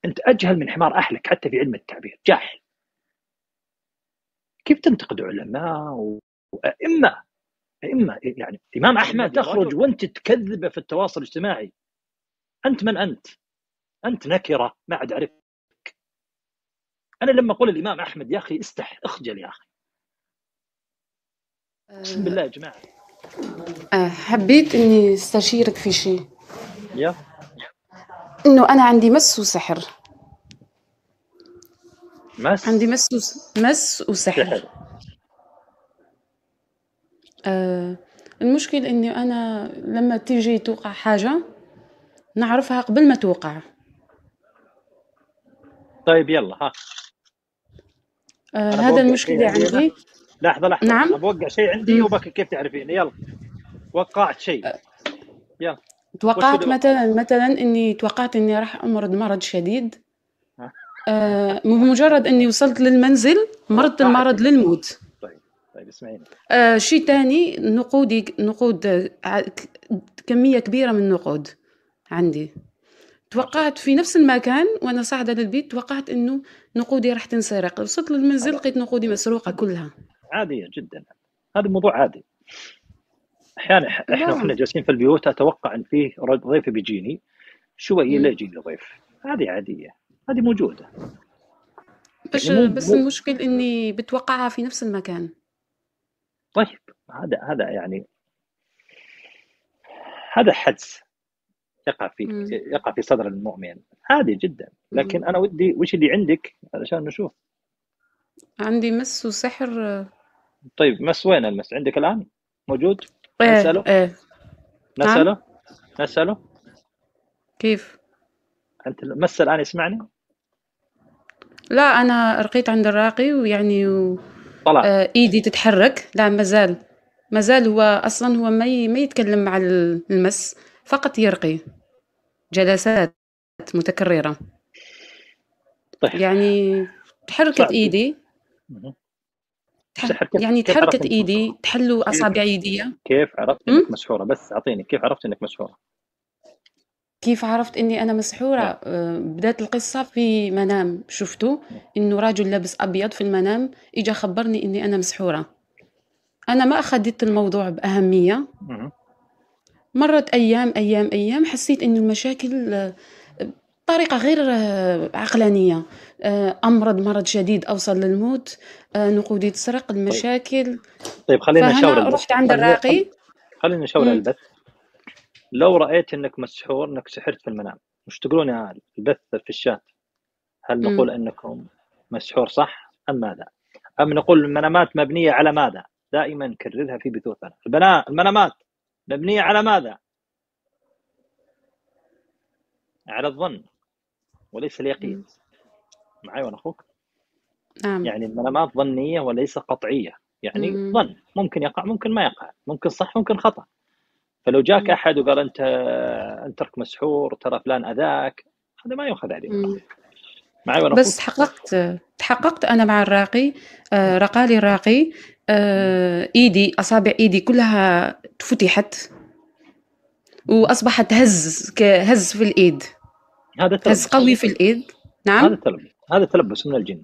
أنت أجهل من حمار أهلك حتى في علم التعبير، جاهل. كيف تنتقد علماء وأئمة؟ يعني الإمام أحمد تخرج وأنت تكذبه في التواصل الاجتماعي. أنت من أنت؟ أنت نكرة ما عاد أعرفك. أنا لما أقول الإمام أحمد يا أخي اخجل يا أخي، أقسم بالله يا جماعة. حبيت إني استشيرك في شيء، يا إنه أنا عندي مس وسحر. عندي مس وسحر. سحر. المشكل إني أنا لما تيجي توقع حاجة نعرفها قبل ما توقع. طيب يلا ها، أنا هذا بوقع المشكلة شيء عندي أنا. عندي. لحظة نعم. أنا بوقع شيء عندي وبك كيف تعرفين؟ يلا وقعت شيء، يلا. وش اللي توقعت وقعت؟ إني توقعت إني راح أمرض مرض شديد. ها؟ بمجرد إني وصلت للمنزل مرضت توقعت. المرض للموت. طيب اسمعيني. شيء تاني، نقود كمية كبيرة من النقود عندي. توقعت في نفس المكان وأنا صاعدة للبيت، توقعت إنه نقودي راح تنسرق. وصلت للمنزل لقيت نقودي مسروقة كلها. عادية جدا، هذا موضوع عادي. أحيانا إحنا لا، وإحنا جالسين في البيوت أتوقع إن فيه ضيف بيجيني شوية، لا يجيني ضيف. هذه عادية، هذه موجودة. يعني بس مو المشكل إني بتوقعها في نفس المكان. طيب. هذا يعني هذا حدس مم. يقع في صدر المؤمن، عادي جدا. مم. لكن أنا ودي وش اللي عندك علشان نشوف. عندي مس وسحر. طيب مس، وين المس عندك الآن؟ موجود؟ ايه نسأله ايه. نعم. نسأله نسأله. كيف؟ أنت المس الآن يسمعني؟ لا، أنا رقيت عند الراقي ويعني طلع. إيدي تتحرك. لا، ما زال هو أصلا هو ما يتكلم مع المس، فقط يرقي جلسات متكررة. طيب يعني تحركت صعب جدا. إيدي. مهم. السحر يعني كيف عرفت تحركت انك إيدي تحلوا كيف أصابع إيديا. كيف عرفت انك مسحوره؟ بس اعطيني كيف عرفت انك مسحوره. كيف عرفت إني أنا يا مسحورة؟ بدأت القصة في منام شفته، إنه رجل لابس أبيض في المنام إجا خبرني إني أنا مسحورة. أنا ما أخدت الموضوع بأهمية. مهم. مرت أيام أيام أيام، حسيت إنه المشاكل بطريقة غير عقلانية. أمرض مرض شديد أوصل للموت. نقودي تسرق طيب المشاكل. خلينا نشاور فهنا البث. رحت عند الراقي. خلينا نشاور مم. البث. لو رأيت انك مسحور، انك سحرت في المنام، وش تقولون يا البث في الشات؟ هل مم. نقول انكم مسحور صح ام ماذا؟ ام نقول المنامات مبنية على ماذا؟ دائما نكررها في بثوثنا، المنامات مبنية على ماذا؟ على الظن وليس اليقين. مم. معي وانا اخوك. نعم. يعني المنامات ظنية وليس قطعية، يعني مم. ظن، ممكن يقع ممكن ما يقع، ممكن صح ممكن خطأ. فلو جاك مم. أحد وقال أنت ترك مسحور، ترى فلان أذاك، هذا ما يؤخذ عليه. مم. معي وأنا بس أخوك. تحققت أنا مع الراقي. رقالي الراقي. أصابع إيدي كلها فتحت وأصبحت هز في الإيد. هذا هز تلبس. قوي في الإيد. نعم. هذا تلبس من الجن.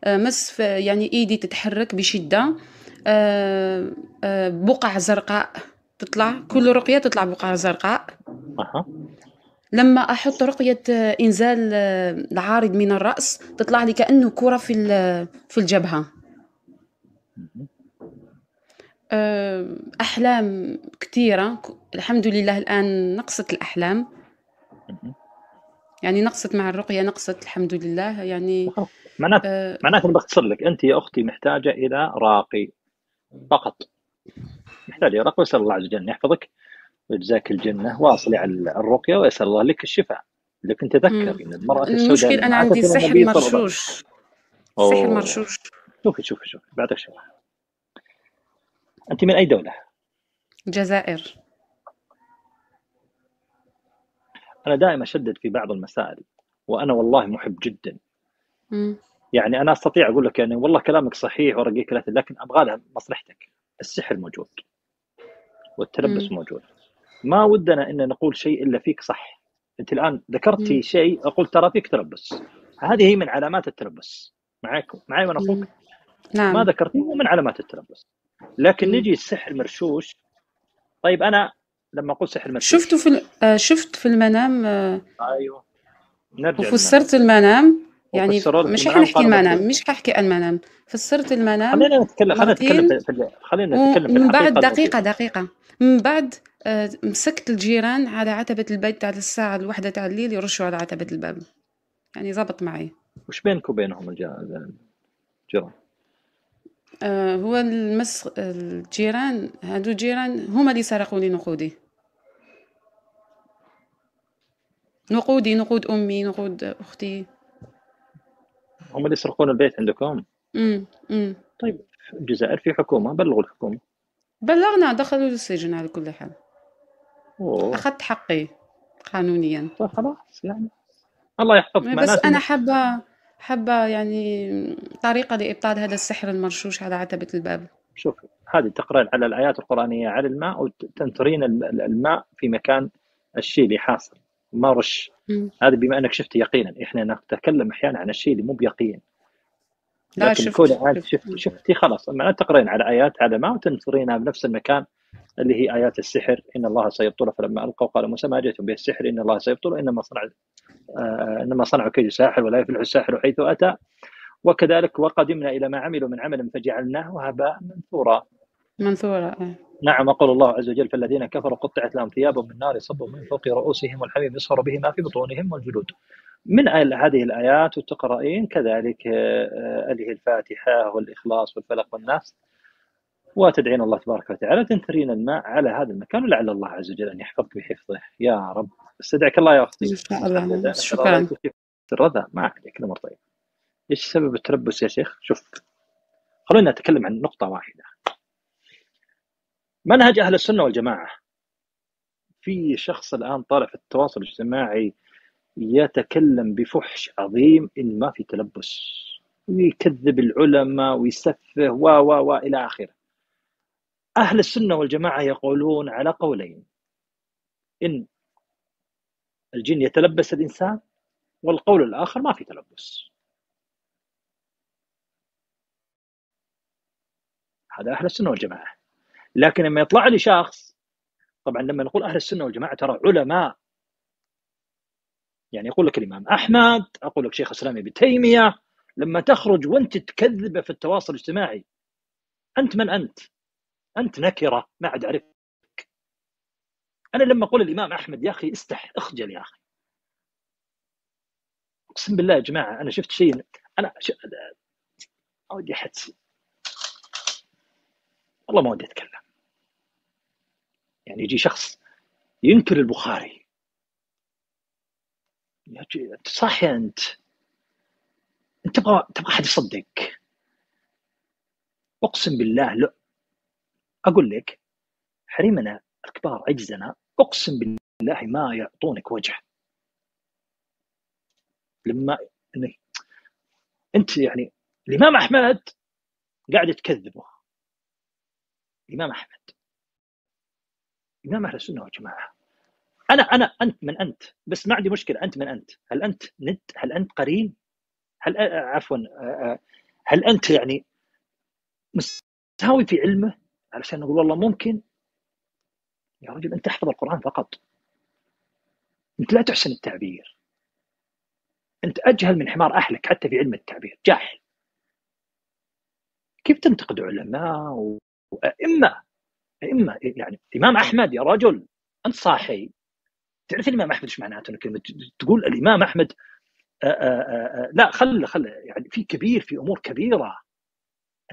مس يعني إيدي تتحرك بشدة. بقع زرقاء تطلع، كل رقية تطلع بقع زرقاء. أها. لما أحط رقية إنزال العارض من الرأس تطلع لي كأنه كرة في الجبهة. أحلام كثيرة. الحمد لله الآن نقصت الأحلام. يعني نقصت مع الرقية، نقصت الحمد لله يعني. معناته آه، معناته بختصر لك، أنت يا أختي محتاجة إلى راقي فقط. محتاجة راقي، وأسأل الله عز وجل أن يحفظك ويجزاك الجنة. واصلي على الرقية ويسأل الله لك الشفاء. لكن مم. تذكر أن المرأة السوداء المشكل اللي أنا عندي ماتت إلى السحر النبي صلى الله عليه وسلم. مرشوش. السحر أوه. مرشوش. شوفي بعدك شوفي. أنت من أي دولة؟ الجزائر. أنا دائما أشدد في بعض المسائل، وأنا والله محب جدا. مم. يعني أنا أستطيع أقول لك يعني والله كلامك صحيح ورقيق، لكن أبغى لها مصلحتك. السحر موجود والتلبس مم. موجود. ما ودنا إن نقول شيء إلا فيك صح. انت الان ذكرتي شيء اقول ترى فيك تلبس، هذه هي من علامات التلبس. معي وانا اخوك. نعم. ما ذكرتيه من علامات التلبس. لكن نجي السحر المرشوش. طيب انا لما اقول سحر مرشوش شفت في المنام. ايوه نرجع وفسرت المنام. يعني وفسروا لك مش المنام حنحكي قالوا المنام، مرشوش. مش ححكي المنام. فسرت المنام خلينا نتكلم مرتين. خلينا نتكلم في ومن بعد الحقيقه دقيقة من بعد مسكت الجيران على عتبة البيت على الساعة 1 تاع الليل يرشوا على عتبة الباب. يعني زبط معي. وش بينك وبينهم الجيران؟ هو الجيران هادو جيران هما اللي سرقوا لي نقودي. نقود أمي، نقود أختي. هم اللي يسرقون البيت عندكم؟ طيب في الجزائر في حكومة، بلغوا الحكومة. بلغنا، دخلوا للسجن على كل حال. أخذت حقي قانونيا. فخلاص يعني الله يحفظك مع بس ناس. أنا حابة يعني طريقة لإبطال هذا السحر المرشوش على عتبة الباب. شوف هذه تقرأ على الآيات القرآنية على الماء وتنثرين الماء في مكان الشيء اللي حاصل، ما رش. هذا بما أنك شفت يقينا. إحنا نتكلم أحيانا عن الشيء اللي مو بيقين. لا لكن كون شفتي خلاص ما تقرين على آيات على ما وتنثرينها بنفس المكان اللي هي آيات السحر. إن الله سيبطله. فلما ألقوا قال موسى ما جئتم به السحر إن الله سيبطله إنما صنعوا كيد ساحر ولا يفلح الساحر حيث أتى وكذلك وقدمنا إلى ما عملوا من عمل فجعلناه هباء منثورا. نعم. وقال الله عز وجل فالذين كفروا قطعت لهم ثياب من نار يصب من فوق رؤوسهم والحميم يصهر به ما في بطونهم والجلود. من هذه الآيات وتقرأين كذلك اللي هي الفاتحة والإخلاص والفلق والناس وتدعين الله تبارك وتعالى تنثرين الماء على هذا المكان ولعل الله عز وجل أن يحفظك بحفظه يا رب. استدعك الله يا أختي. إن شاء الله. شكرا. الرضا ما عليك الأمر طيب. إيش سبب التلبس يا شيخ؟ شوف خلونا نتكلم عن نقطة واحدة. منهج أهل السنة والجماعة. في شخص الآن طالع في التواصل الاجتماعي يتكلم بفحش عظيم إن ما في تلبس ويكذب العلماء ويسفه و إلى آخره. أهل السنة والجماعة يقولون على قولين: إن الجن يتلبس الإنسان، والقول الآخر ما في تلبس. هذا أهل السنة والجماعة. لكن لما يطلع لي شخص، طبعا لما نقول أهل السنة والجماعة ترى علماء، يعني يقول لك الإمام أحمد، أقول لك شيخ الإسلام ابن تيمية، لما تخرج وأنت تكذب في التواصل الاجتماعي أنت من أنت؟ أنت نكرة ما عاد أعرفك. أنا لما أقول الإمام أحمد يا أخي اخجل يا أخي. أقسم بالله يا جماعة أنا شفت شيء. أنا أودي أحس والله ما ودي أتكلم. يعني يجي شخص ينكر البخاري، صح يا أنت تبغى أحد يصدق. أقسم بالله لا أقول لك حريمنا الكبار عجزنا، أقسم بالله ما يعطونك وجه. لما أنت يعني الإمام أحمد قاعد تكذبه. الإمام أحمد إمام أهل السنة والجماعة. أنت من أنت؟ بس ما عندي مشكلة. أنت من أنت؟ هل أنت ند؟ هل أنت قرين؟ هل عفوا هل أنت يعني مستهوي في علمه علشان نقول والله ممكن؟ يا رجل أنت تحفظ القرآن فقط، أنت لا تحسن التعبير، أنت أجهل من حمار أهلك حتى في علم التعبير، جاهل. كيف تنتقد علماء وأئمة؟ يعني الإمام أحمد يا رجل أنت صاحي تعرف الإمام أحمد إيش معناته؟ أنك تقول الإمام أحمد لا خل يعني في كبير، في أمور كبيرة.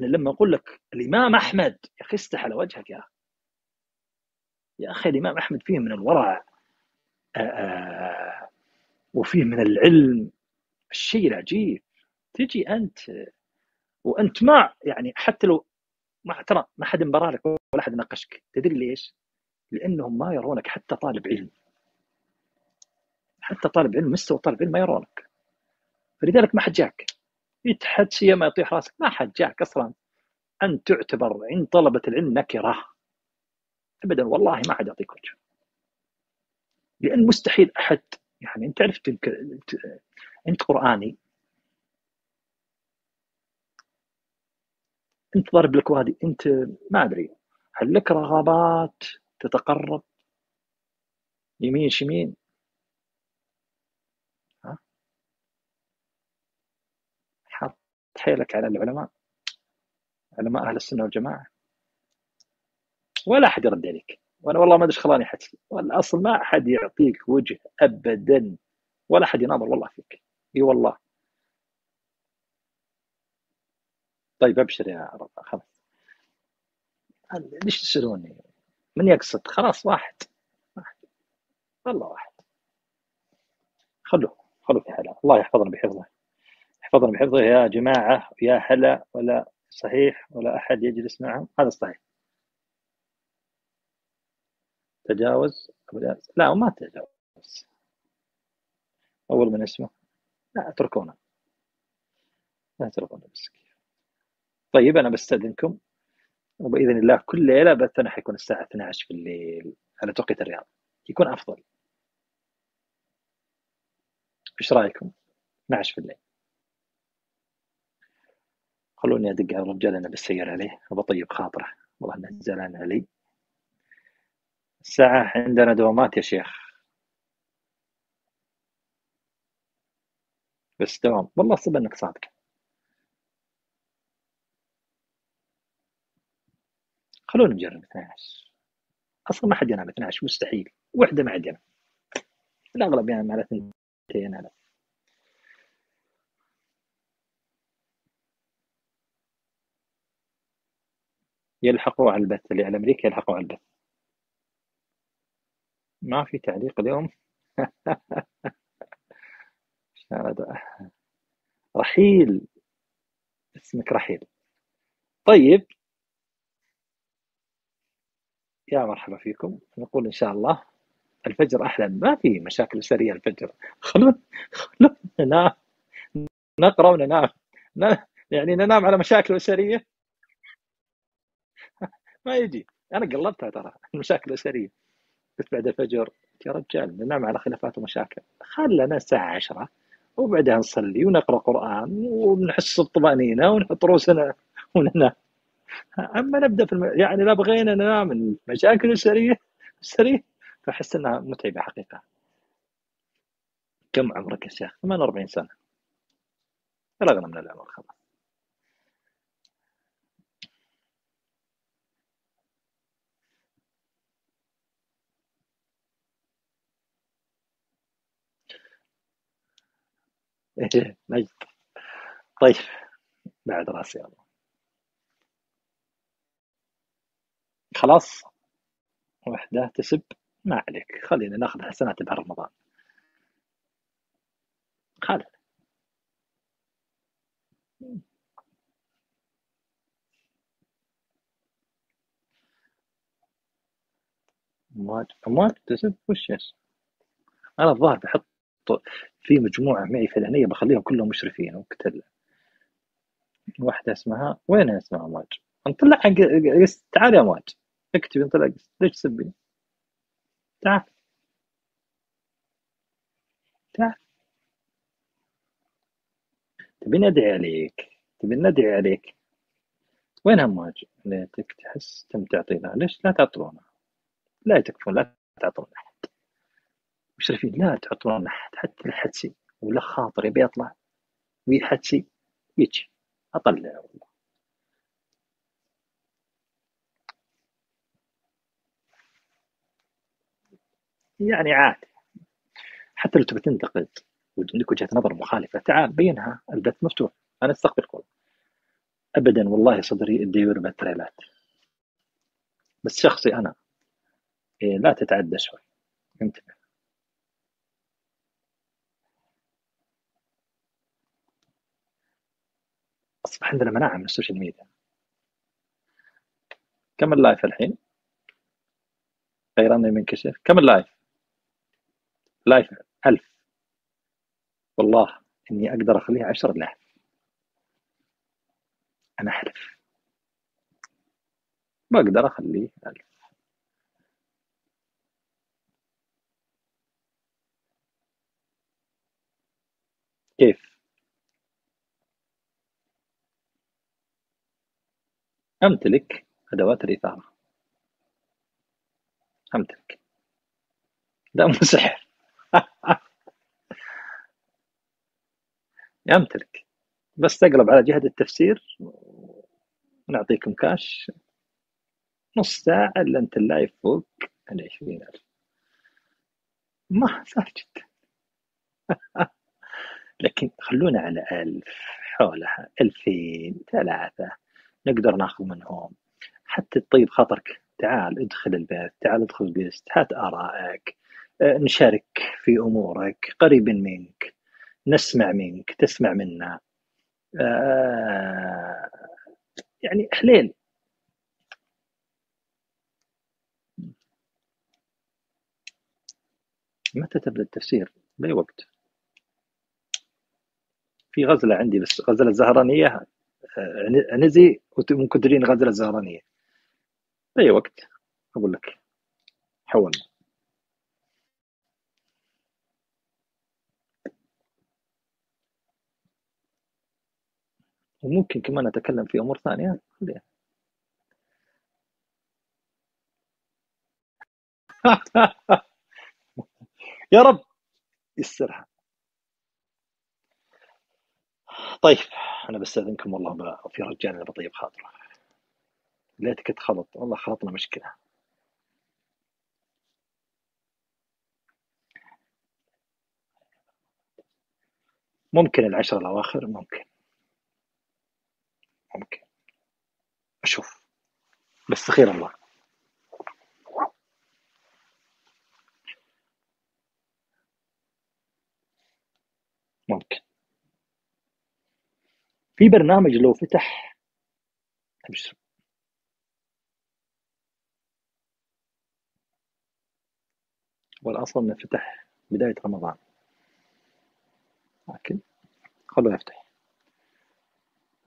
أنا لما أقول لك الإمام أحمد يا أخي استح على وجهك يا أخي. الإمام أحمد فيه من الورع وفيه من العلم الشيء العجيب. تجي أنت وأنت ما يعني حتى لو ما ترى ما حد انبرالك ولا حد ناقشك. تدري ليش؟ لأنهم ما يرونك حتى طالب علم. حتى طالب علم مستوى طالب علم ما يرونك، فلذلك ما حد جاك. يتحدث ما يطيح راسك، ما حد جاك أصلا. أنت تعتبر عند طلبة العلم نكرة أبدا. والله ما حد يعطيك وجه، لأن مستحيل أحد يعني أنت عرفت أنت قرآني، أنت ضارب لك وادي، أنت ما أدري هل لك رغبات تتقرب يمين شمين؟ ها، حاط حيلك على العلماء، علماء أهل السنة والجماعة، ولا أحد يرد عليك. وأنا والله ما أدري إيش خلاني حكي، والأصل ما أحد يعطيك وجه أبدا، ولا أحد يناظر والله فيك. إي والله. طيب أبشر يا رب، خلاص. ليش تسألوني؟ من يقصد؟ خلاص واحد، واحد. والله واحد. خلوه في حاله، الله يحفظنا بحفظه، يحفظنا بحفظه يا جماعة. يا هلا، ولا صحيح ولا أحد يجلس معهم، هذا صحيح. تجاوز أبو الياس؟ لا، ما تجاوز. أول من اسمه، لا اتركونا، لا اتركونا بس. طيب أنا بستأذنكم، وبإذن الله كل ليلة بثنا حيكون الساعة 12 في الليل على توقيت الرياض، يكون أفضل. إيش رأيكم؟ 12 في الليل. خلوني أدق على الرجال، أنا بالسير عليه وبطيب خاطره، والله إنه زعلان علي. الساعة عندنا دوامات يا شيخ، بس دوام والله صدق إنك صادق. خلونا نجرب 12. أصلا ما حد ينام 12، مستحيل. وحدة ما عاد ينام، الأغلب ينام على 2 على. يلحقوا على البث اللي على أمريكا، يلحقوا على البث. ما في تعليق اليوم. رحيل، اسمك رحيل. طيب، يا مرحبا فيكم. نقول إن شاء الله الفجر أحلى، ما في مشاكل أسرية الفجر. خلونا ننام، نقرأ وننام. يعني ننام على مشاكل أسرية؟ ما يجي. أنا قلبتها ترى المشاكل الأسرية، بس بعد الفجر يا رجال ننام على خلافات ومشاكل. خلنا الساعة 10 وبعدها نصلي ونقرأ قرآن ونحس الطمأنينة ونحط رؤوسنا وننام. أما نبدأ يعني لا بغينا ننام المشاكل الأسرية فأحس أنها متعبة حقيقة. كم عمرك يا شيخ؟ 48 سنة، بلغنا من العمر خلاص. نجد. طيب، بعد راسي الله. خلاص، وحدة تسب، ما عليك، خلينا ناخذ حسنات بعد رمضان. خالد، أمواج تسب وش يس؟ أنا الظاهر بحط في مجموعة معي فلانية بخليهم كلهم مشرفين وقتل. واحدة اسمها، وين اسمها أمواج؟ نطلع حق. تعال يا أمواج، اكتبي نطلع. ليش تسبين؟ تعال، تعال. تبي ندعي عليك، تبي ندعي عليك. وين أمواج؟ ليتك تحس تم تعطينا، ليش لا تعطونا؟ لا تكفون، لا تعطون أحد مشرفين، لا تعطون أحد حتى الحدسي ولا خاطر يبي يطلع ويحدسي يجي أطلع. يعني عادي، حتى لو تبي تنتقد وعندك وجهة نظر مخالفة تعال بينها، البث مفتوح. أنا أستغفرك والله، أبدا والله صدري الديور بالتريلات، بس شخصي أنا. إيه، لا تتعدى شوي، انتبه. أصبح عندنا مناعة من السوشيال ميديا. كم اللايف الحين؟ غير أنه منكشف. كم اللايف؟ لايف 1000. والله إني أقدر أخليها 10,000. أنا أحلف بقدر أخليه 1000. كيف؟ أمتلك أدوات الإثارة. أمتلك. لا مو سحر. أمتلك، بس تقلب على جهة التفسير ونعطيكم كاش نص ساعة إلا أنت اللايف فوق 20,000. ما سهل جدا. لكن خلونا على 1000 حولها، 2000 3 نقدر ناخذ منهم. حتى طيب خاطرك، تعال ادخل البيت، تعال ادخل الجست، هات آرائك، نشارك في أمورك، قريب منك، نسمع منك، تسمع منا. يعني حليل. متى تبدأ التفسير؟ بأي وقت؟ في غزلة عندي بس غزلة زهرانية، عنزي ممكن تجيني غزلة زهرانية بأي وقت أقول لك حولنا. وممكن كمان أتكلم في أمور ثانية. يا رب يسرها. طيب أنا بستأذنكم والله، في رجال بطيب خاطره، ليتك تخلط والله، خلطنا مشكلة. ممكن 10 الأواخر، ممكن أشوف، بس خير الله. ممكن في برنامج لو فتح أبشر. والأصل إنه فتح بداية رمضان، لكن خلوه يفتح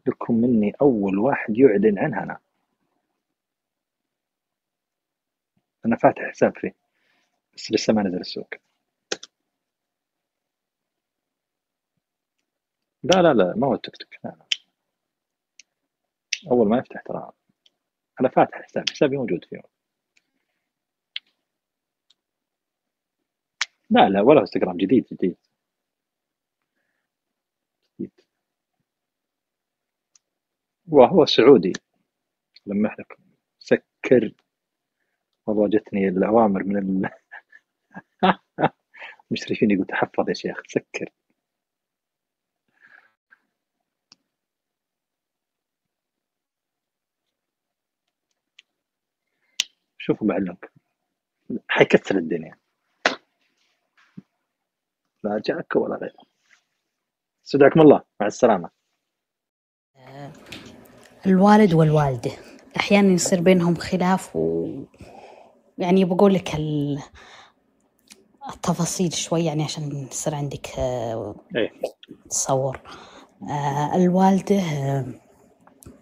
لكم مني أول واحد يعلن عنها. أنا فاتح حساب فيه بس لسه ما نزل السوق. لا ما هو التيك توك، لا. أول ما يفتح ترى أنا فاتح حسابي موجود فيه. لا ولا انستغرام، جديد. وهو سعودي. لمح لكم سكر، والله جتني الأوامر من المشرفين يقول تحفظ يا شيخ سكر. شوفوا بعلمكم حيكسر الدنيا، لا جاك ولا غير. استودعكم الله، مع السلامة. الوالد والوالدة أحيانا يصير بينهم خلاف، يعني بقول لك التفاصيل شوي يعني عشان يصير عندك تصور. الوالدة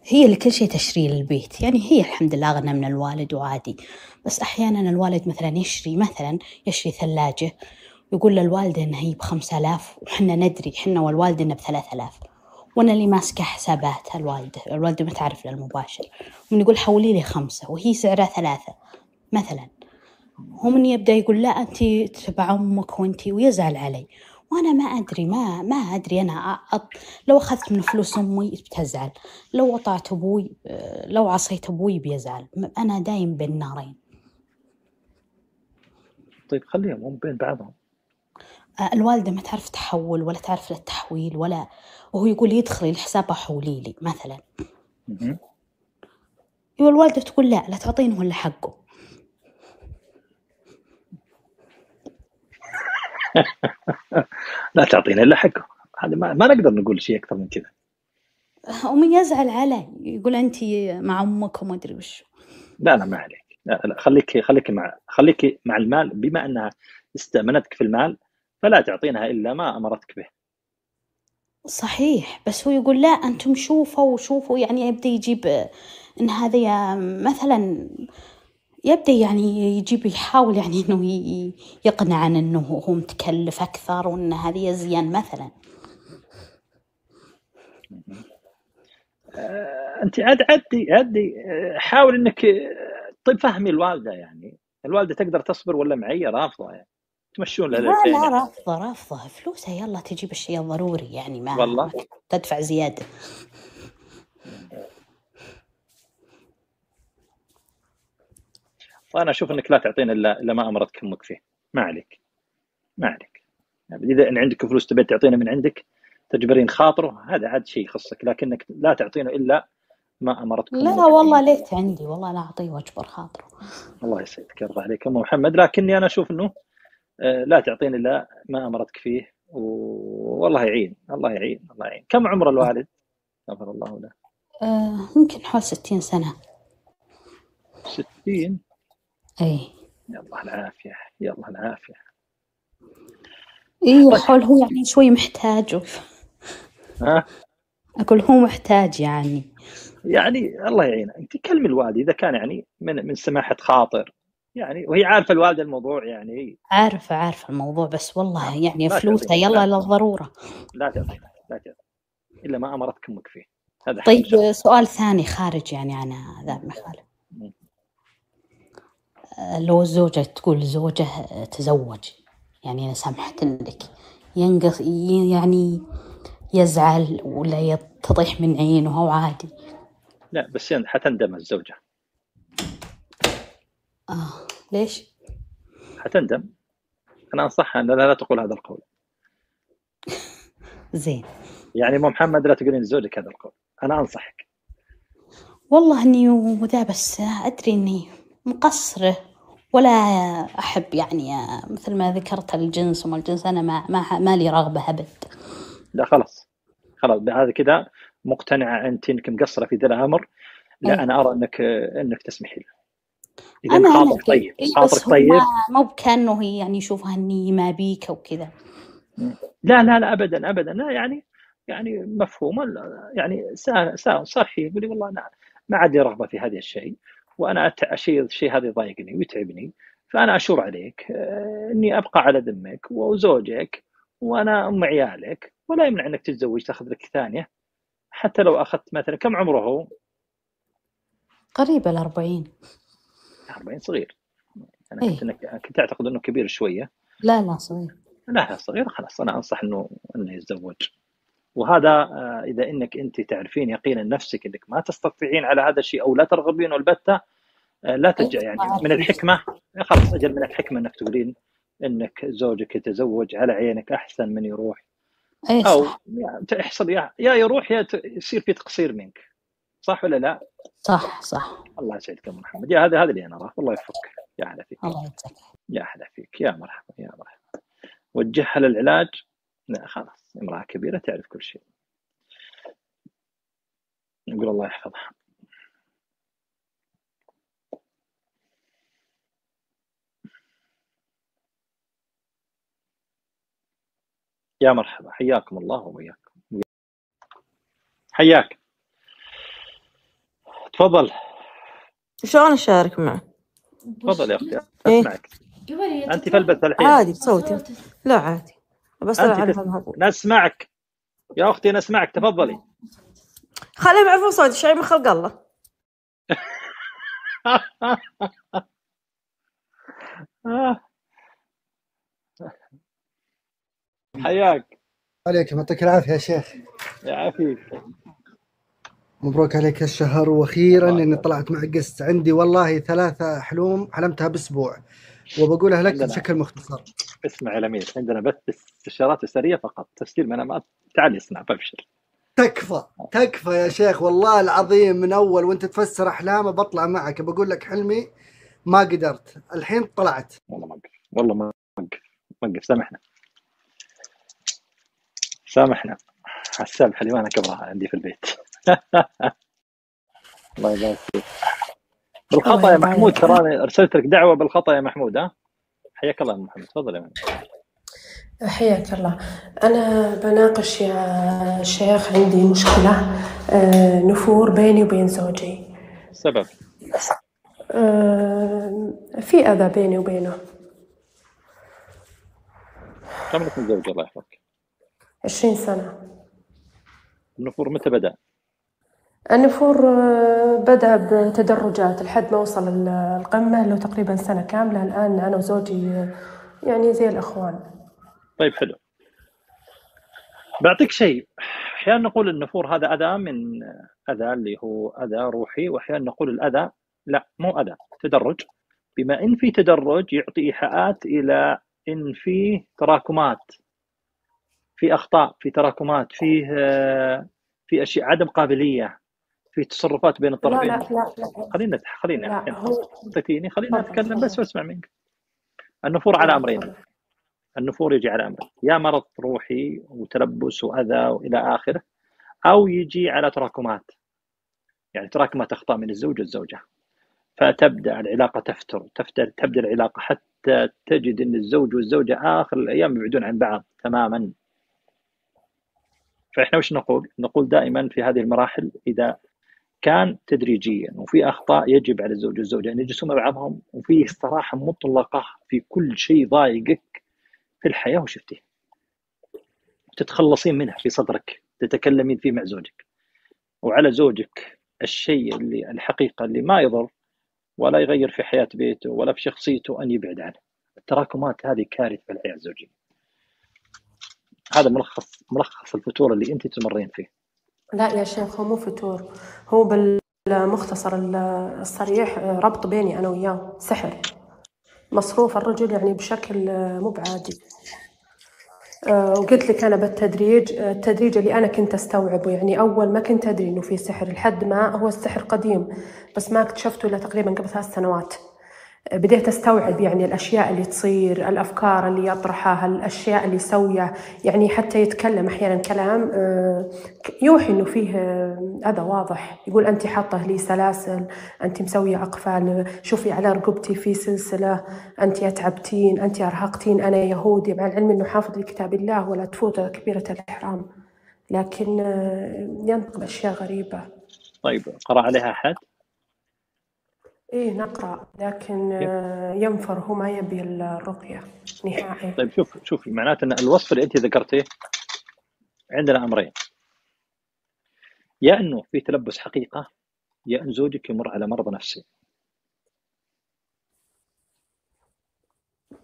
هي اللي كل شيء تشتري للبيت، يعني هي الحمد لله أغنى من الوالد وعادي. بس أحيانا الوالد مثلا يشتري ثلاجة، يقول للوالدة إن هي ب5,000 وحنا ندري حنا والوالدة إنه ب3,000، وأنا اللي ماسكة حسابات الوالدة ما تعرف للمباشر، ومن يقول حولي لي 5 وهي سعرها 3 مثلا، هو من يبدأ يقول لا أنت تبع أمك ويزعل علي، وأنا ما أدري. أنا لو أخذت من فلوس أمي بتزعل، لو وطعت أبوي، لو عصيت أبوي بيزعل. أنا دايم بين نارين. طيب خليهم هم بين بعضهم. الوالدة ما تعرف تحول ولا تعرف للتحويل ولا، وهو يقول يدخلي الحساب حولي لي مثلا. والوالدة تقول لا تعطينه إلا حقه. لا تعطينا إلا حقه، هذا ما نقدر نقول شيء أكثر من كذا. ومن يزعل علي يقول أنت مع أمك وما أدري وش. لا ما عليك، لا خليك مع المال، بما أنها استأمنتك في المال فلا تعطينها إلا ما أمرتك به. صحيح، بس هو يقول لا أنتم شوفوا، يعني يبدأ يجيب إن هذا مثلا، يبدأ يعني يحاول يعني إنه يقنع عن إنه هو متكلف أكثر وإن هذه زين مثلا. انت عدي حاول انك طيب فهمي الوالده، يعني الوالده تقدر تصبر ولا معي رافضه يعني تمشون لها لا الحين لا، يعني. رافضة فلوسها، يلا تجيب الشيء الضروري يعني، ما والله تدفع زيادة. فانا اشوف انك لا تعطينا الا ما امرتك امك فيه، ما عليك يعني اذا ان عندك فلوس تبي تعطينا من عندك تجبرين خاطره، هذا عاد شيء يخصك، لكنك لا تعطينا الا ما امرتك لا امك. والله ليت عندي، والله لا أعطيه وأجبر خاطره. الله يسعدك، يرضى عليك ام محمد، لكني انا اشوف انه لا تعطيني الا ما امرتك فيه، والله يعين الله يعين الله يعين. كم عمر الوالد؟ غفر الله له. يمكن حول 60 سنة. 60؟ أي يلا العافيه يلا العافيه. إيه، طيب حول هو يعني شوي محتاج. ها أقول هو محتاج يعني. يعني الله يعينه. انت كلمي الوالد اذا كان يعني من سماحه خاطر يعني، وهي عارفه الوالده الموضوع يعني. عارفة الموضوع، بس والله يعني لا فلوسها تعطينا يلا للضرورة. لا تعطينا الا ما امرتك امك فيه، هذا حق طيب شرعي. سؤال ثاني خارج يعني عن ذا المخالف. لو الزوجة تقول زوجه تزوج، يعني أنا سامحت لك، ينقص يعني يزعل ولا يتضيح من عينه أو عادي؟ لا بس حتندم الزوجه. ليش؟ حتندم. انا انصحها ان لا تقول هذا القول. زين. يعني ام محمد لا تقولين لزوجك هذا القول، انا انصحك. والله إني وذا، بس أدري إني مقصرة، ولا أحب يعني مثل ما ذكرت الجنس وما الجنس، أنا ما لي رغبة أبد. لا خلاص هذا كذا مقتنعه انت انك مقصره في ذا الامر. لا أي. انا ارى انك تسمحي له اذا ان أنا خاطرك أدري، طيب. بس خاطرك هو طيب. مو بكأنه هي يعني يشوفها إني ما بيك وكذا. لا ابدا لا يعني مفهوم يعني صرحي قولي والله انا ما عندي رغبه في هذا الشيء، وانا الشيء هذا يضايقني ويتعبني، فانا اشور عليك اني ابقى على ذمك وزوجك وانا ام عيالك، ولا يمنع انك تتزوج تاخذ لك ثانيه، حتى لو اخذت مثلا. كم عمره هو؟ قريبة 40. 40 صغير. انا إيه. كنت اعتقد انه كبير شويه. لا صغير. لا صغير خلاص، انا انصح انه يتزوج. وهذا اذا انك انت تعرفين يقينا نفسك انك ما تستطيعين على هذا الشيء او لا ترغبين البتة، لا إيه ترجع يعني أعرف من نفسي. الحكمه. خلاص اجل من الحكمه انك تقولين انك زوجك يتزوج على عينك احسن من يروح، إيه او صح. يحصل يا يروح يا يصير في تقصير منك. صح ولا لا؟ صح. الله يسعدك يا محمد، يا هذا اللي انا اراه. الله يوفقك، يا هلا فيك. الله يجزاك. يا هلا فيك، يا مرحبا يا مرحبا. وجهها للعلاج. لا خلاص امراه كبيره تعرف كل شيء. نقول الله يحفظها. يا مرحبا، حياكم الله وبياكم. حياك، تفضل. شلون أشارك معك؟ تفضل يا اختي إيه؟ اسمعك. انت في البث الحين. عادي بصوتي. لا عادي، بس انت عنها مهبول. نسمعك يا اختي، نسمعك، تفضلي. خليهم يعرفون صوتي، شيء من خلق الله. حياك. عليك، يعطيك العافية يا شيخ. يعافيك. مبروك عليك الشهر، واخيرا اني طلعت مع قست. عندي والله 3 حلوم حلمتها باسبوع، وبقولها لك بشكل مختصر. اسمع يا لميس، عندنا بث استشارات اسريه فقط، تفسير منامات. تعال اسمع ببشر. تكفى يا شيخ، والله العظيم من اول وانت تفسر احلامه بطلع معك، بقول لك حلمي ما قدرت، الحين طلعت. والله ما وقف. سامحنا على السبحه اللي ما انا كبرها عندي في البيت. الله يبارك فيك. بالخطا يا محمود، تراني ارسلت لك دعوه بالخطا يا محمود. ها حياك الله يا محمد، تفضل يا محمود. حياك الله. أنا بناقش يا شيخ، عندي مشكلة نفور بيني وبين زوجي. السبب؟ في أذى بيني وبينه. كم لك من زوج الله يحفظك؟ 20 سنة. النفور متى بدأ؟ النفور بدأ بتدرجات لحد ما وصل القمة له تقريبا سنة كاملة. الآن أنا وزوجي يعني زي الأخوان. طيب حلو. بعطيك شيء، أحيانا نقول النفور هذا أذى من أذى اللي هو أذى روحي، وأحيانا نقول الأذى لا مو أذى، تدرج. بما إن في تدرج يعطي إيحاءات إلى إن فيه تراكمات، في أخطاء، في تراكمات، في أشياء عدم قابلية، في تصرفات بين لا الطرفين. لا لا لا خليني لا الحين هو أعطيتيني، خليني تفضل أتكلم بس تفضل واسمع منك. النفور على أمرين. تفضل. النفور يجي على أمرين، يا مرض روحي وتلبس وأذى وإلى آخره، أو يجي على تراكمات، يعني تراكمات أخطاء من الزوج والزوجة، فتبدأ العلاقة تبدأ العلاقة حتى تجد أن الزوج والزوجة آخر الأيام يبعدون عن بعض تماما. فإحنا وش نقول دائما في هذه المراحل، إذا كان تدريجيا وفي أخطاء يجب على الزوج والزوجة أن يجلسوا مع بعضهم، وفي استراحة مطلقة في كل شيء ضايقك في الحياة وشفتيه تتخلصين منها في صدرك، تتكلمين فيه مع زوجك، وعلى زوجك الشيء اللي الحقيقة اللي ما يضر ولا يغير في حياة بيته ولا في شخصيته أن يبعد عنه. التراكمات هذه كارثة في الحياة الزوجية. هذا ملخص الفتور اللي أنت تمرين فيه. لا يا شيخ، هو مو فتور، هو بالمختصر الصريح ربط بيني أنا وياه، سحر. مصروف الرجل يعني بشكل مو بعادي. وقلت لك أنا التدريج اللي أنا كنت أستوعبه، يعني أول ما كنت أدري إنه في سحر، لحد ما هو السحر قديم بس ما اكتشفته إلا تقريبا قبل 3 سنوات. بديت أستوعب يعني الأشياء اللي تصير، الأفكار اللي يطرحها، الأشياء اللي يسويها، يعني حتى يتكلم أحيانا كلام يوحي إنه فيه هذا واضح. يقول أنت حاطه لي سلاسل، أنت مسوية أقفال، شوفي على رقبتي في سلسلة، أنت أتعبتين، أنت أرهقتين، أنا يهودي، مع العلم إنه حافظ لكتاب الله ولا تفوت كبيرة الإحرام، لكن ينطق بأشياء غريبة. طيب قرأ عليها أحد؟ إيه نقرأ، لكن ينفر، هو ما يبي الرقية نهائي. طيب شوف معناته أن الوصف اللي أنت ذكرتيه عندنا أمرين، يا أنه في تلبس حقيقة، يا أن زوجك يمر على مرض نفسي.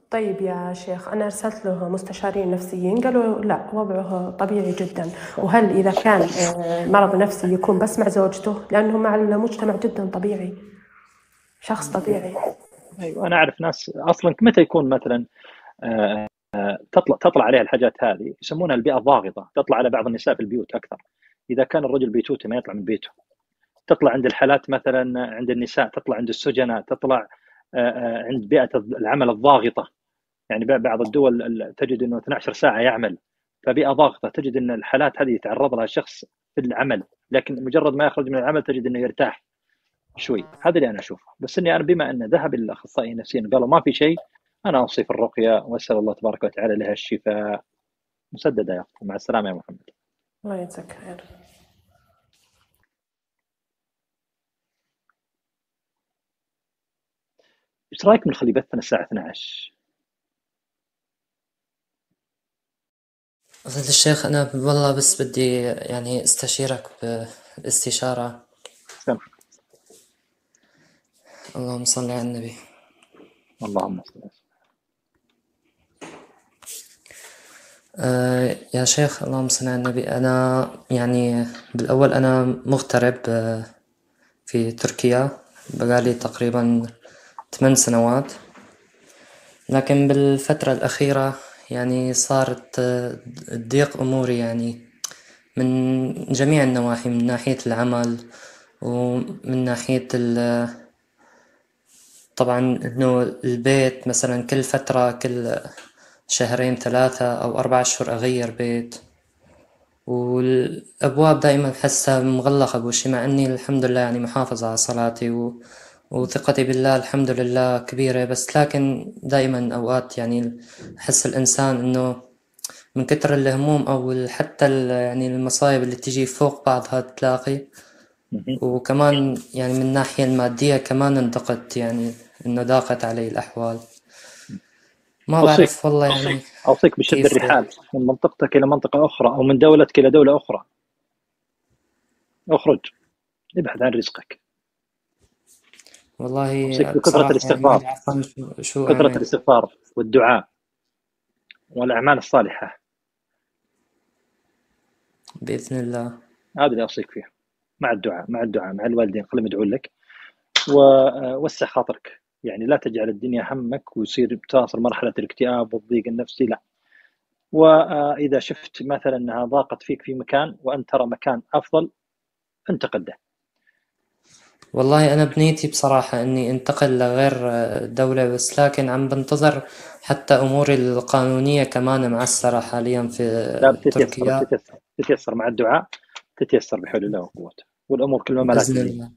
طيب يا شيخ، أنا أرسلت له مستشارين نفسيين قالوا لا وضعه طبيعي جدا. وهل إذا كان مرض نفسي يكون بس مع زوجته؟ لأنه مع المجتمع جدا طبيعي، شخص طبيعي. أيوة أنا أعرف ناس أصلا متى يكون مثلا تطلع عليها الحاجات هذه، يسمونها البيئة الضاغطة، تطلع على بعض النساء في البيوت أكثر. إذا كان الرجل بيتوتي ما يطلع من بيته، تطلع عند الحالات مثلا عند النساء، تطلع عند السجناء، تطلع عند بيئة العمل الضاغطة. يعني بعض الدول تجد أنه 12 ساعة يعمل، فبيئة ضاغطة، تجد أن الحالات هذه يتعرض لها شخص في العمل، لكن مجرد ما يخرج من العمل تجد أنه يرتاح شوي. هذا اللي أنا أشوفه. بس أني أنا بما أن ذهب الأخصائي النفسيين قالوا ما في شيء، أنا أوصي في الرقية وأسأل الله تبارك وتعالى لها الشفاء. مسددة يا أخي، مع السلامة يا محمد. الله يجزاك خير. إيش رأيك نخلي بثنا الساعة 12؟ فضيلة الشيخ، أنا والله بس بدي يعني استشيرك باستشارة. سامحك. اللهم صل على النبي. اللهم صل على يا شيخ اللهم صل على النبي، أنا يعني بالأول أنا مغترب في تركيا بقالي تقريبا 8 سنوات، لكن بالفترة الأخيرة يعني صارت تضيق أموري يعني من جميع النواحي، من ناحية العمل ومن ناحية طبعا إنه البيت مثلا كل فترة، كل 2 3 أو 4 أشهر أغير بيت، والأبواب دائما أحسها مغلقة بوشي، مع أني الحمد لله يعني محافظ على صلاتي وثقتي بالله الحمد لله كبيرة، بس لكن دائما أوقات يعني أحس الإنسان إنه من كتر الهموم أو حتى يعني المصايب اللي تجي فوق بعضها تلاقي. وكمان يعني من الناحية المادية كمان انتقدت، يعني إنه ضاقت علي الأحوال. ما أوصيك بعرف والله يعني أوصيك بشد كيف. الرحال من منطقتك إلى منطقة أخرى أو من دولتك إلى دولة أخرى. اخرج ابحث عن رزقك. والله أوصيك بكثرة بصراحة يعني ما الاستغفار، عارفان شو كثرة أعمل. الاستغفار والدعاء والأعمال الصالحة، بإذن الله. هذا اللي أوصيك فيه، مع الدعاء مع الوالدين، خليهم يدعون لك، ووسع خاطرك. يعني لا تجعل الدنيا همك ويصير تصل مرحلة الاكتئاب والضيق النفسي، لا. وإذا شفت مثلا أنها ضاقت فيك في مكان وأنت ترى مكان أفضل انتقل له. والله أنا بنيتي بصراحة إني انتقل لغير دولة، بس لكن عم بنتظر حتى أموري القانونية كمان معسرة حاليا في لا بتتيسر تركيا. تتيسر مع الدعاء، تتيسر بحول الله وقوته، والأمور كل ما مالت بإذن تزين. الله.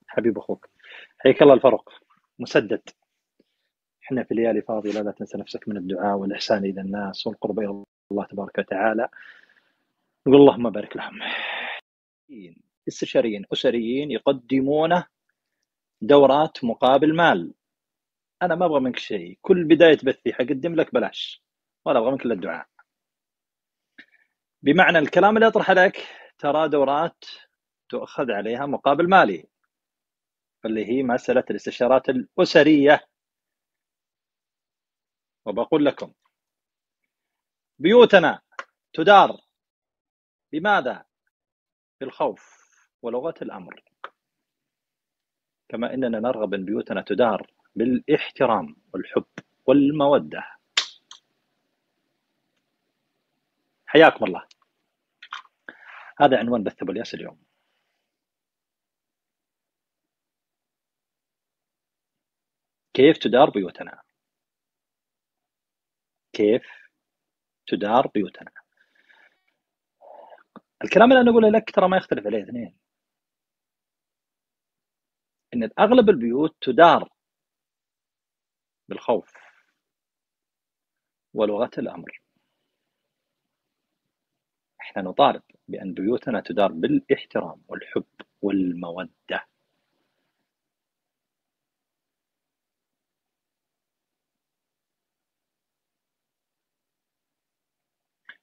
حبيب أخوك، حياك الله الفاروق مسدد. احنا في ليالي فاضلة، لا تنسى نفسك من الدعاء والإحسان إلى الناس والقرب إلى الله تبارك وتعالى. نقول اللهم بارك لهم. استشاريين أسريين يقدمون دورات مقابل مال. أنا ما أبغى منك شيء، كل بداية بثي حقدم لك بلاش، ولا أبغى منك إلا الدعاء. بمعنى الكلام اللي أطرح لك ترى دورات تؤخذ عليها مقابل مالي، اللي هي مسألة الاستشارات الأسرية. وبقول لكم بيوتنا تدار بماذا؟ بالخوف ولغة الأمر، كما إننا نرغب أن بيوتنا تدار بالاحترام والحب والمودة. حياكم الله. هذا عنوان بث أبو الياس اليوم. كيف تدار بيوتنا؟ كيف تدار بيوتنا؟ الكلام اللي أنا أقوله لك ترى ما يختلف عليه اثنين، إن أغلب البيوت تدار بالخوف ولغة الأمر. إحنا نطالب بأن بيوتنا تدار بالاحترام والحب والمودة.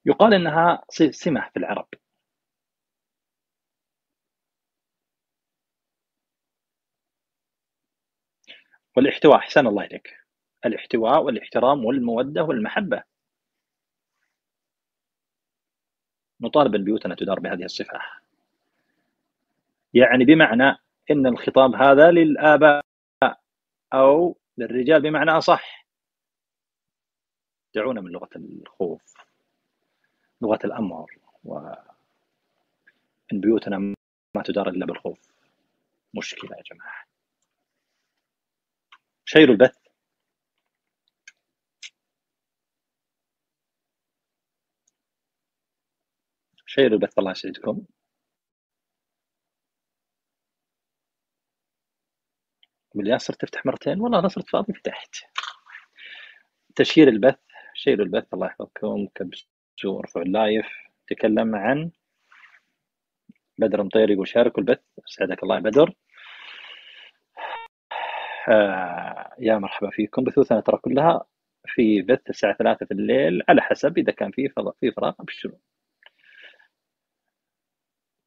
يقال إنها سمة في العرب. والاحتواء، أحسن الله إليك، الاحتواء والاحترام والمودة والمحبة. نطالب أن بيوتنا تدار بهذه الصفة، يعني بمعنى إن الخطاب هذا للآباء أو للرجال بمعنى أصح. دعونا من لغة الخوف، لغة الأمر، وإن بيوتنا ما تدار إلا بالخوف. مشكلة يا جماعة. شيروا البث. شيروا البث، الله يسعدكم. والياس صرت تفتح مرتين، والله أنا صرت فاضي فتحت. تشير البث، شيروا البث، الله يحفظكم. كبسوا ارفعوا اللايف. تكلم عن بدر مطير يقول شاركوا البث. سعدك الله يا بدر. يا مرحبا فيكم. بثوثنا ترى كلها في بث الساعة 3 في الليل، على حسب إذا كان في فراغ. أبشروا.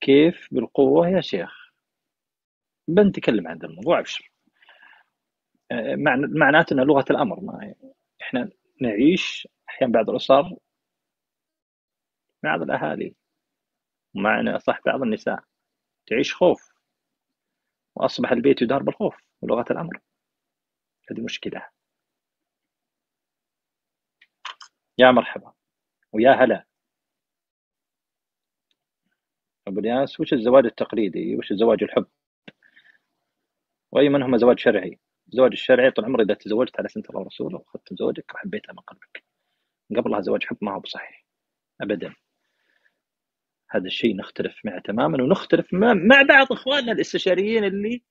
كيف بالقوة يا شيخ؟ بنتكلم عن الموضوع. أبشر. معناته أن لغة الأمر، ما إحنا نعيش أحيانا بعض الأسر، بعض الأهالي، ومعنا صح بعض النساء تعيش خوف، وأصبح البيت يدار بالخوف ولغة الأمر. هذه مشكلة. يا مرحبا ويا هلا. أبو الياس، وش الزواج التقليدي؟ وش الزواج الحب؟ وأي منهما زواج شرعي؟ الزواج الشرعي طول عمري إذا تزوجت على سنة الله ورسوله وأخذت زوجك وحبيتها من قلبك، قبلها زواج حب ما هو بصحيح أبدا. هذا الشيء نختلف معه تماما، ونختلف مع بعض إخواننا الاستشاريين اللي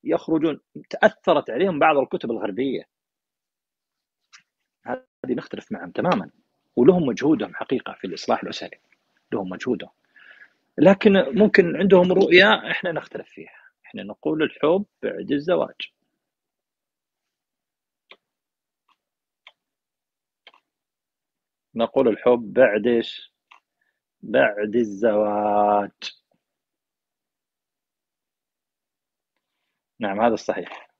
يخرجون تأثرت عليهم بعض الكتب الغربية. هذه نختلف معهم تماما، ولهم مجهودهم حقيقة في الإصلاح الأسري، لهم مجهودهم، لكن ممكن عندهم رؤية إحنا نختلف فيها. إحنا نقول الحب بعد الزواج. نقول الحب بعد إيش؟ بعد الزواج. نعم هذا الصحيح.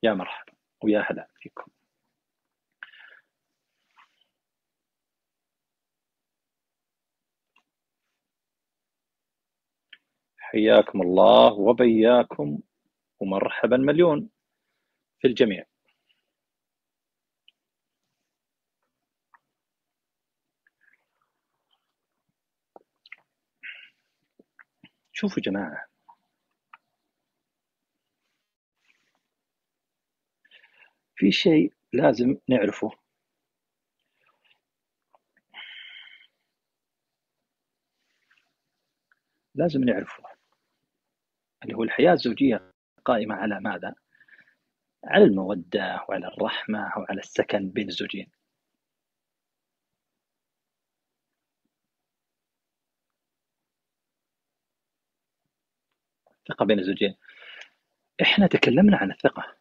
يا مرحبا ويا هلا فيكم. حياكم الله وبياكم ومرحبا مليون في الجميع. شوفوا جماعة، في شيء لازم نعرفه، لازم نعرفه، اللي هو الحياة الزوجية قائمة على ماذا؟ على المودة وعلى الرحمة وعلى السكن بين الزوجين. ثقة بين الزوجين. احنا تكلمنا عن الثقة.